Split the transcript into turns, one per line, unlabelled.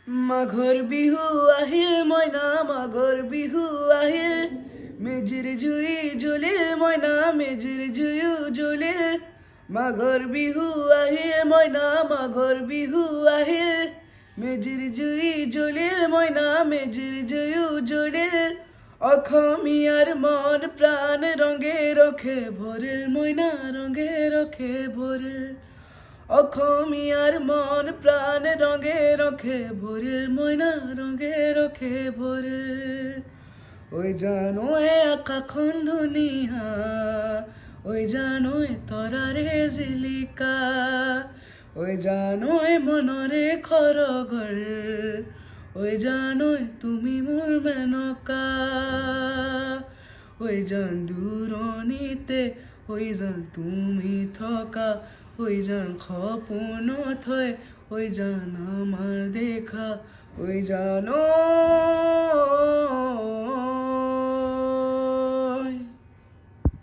মাঘৰ বিহু আহিল মইনা মাঘৰ বিহু আহিল মেজিৰ জুই জ্বলিল মইনা মেজিৰ জুয়ো জ্বলিল মাঘৰ বিহু আহিল মইনা মাঘৰ বিহু আহিল মেজিৰ জুই জ্বলিল মইনা মেজিৰ জুয়ো জ্বলিল অসমীয়াৰ মন প্ৰাণ ৰঙে ৰখে ভৰিল মইনা ৰঙে ৰখে ভৰিল অসমীয়াৰ মন প্ৰাণ ৰঙে ৰখে ভৰিল মইনা ৰঙে ৰখে ভৰিল ঐ জানো আকাশখন ধুনীয়া ঐ জানো তৰাৰে জিলিকা ঐ জানো মনৰে খৰঘৰ ঐ জানো তুমি মোৰ মেনকা ঐ জান দূৰণিতে ঐ জান তুমি থকা ঐ জান সপোনত হয় ঐ জান আমাৰ দেখা ঐ জানো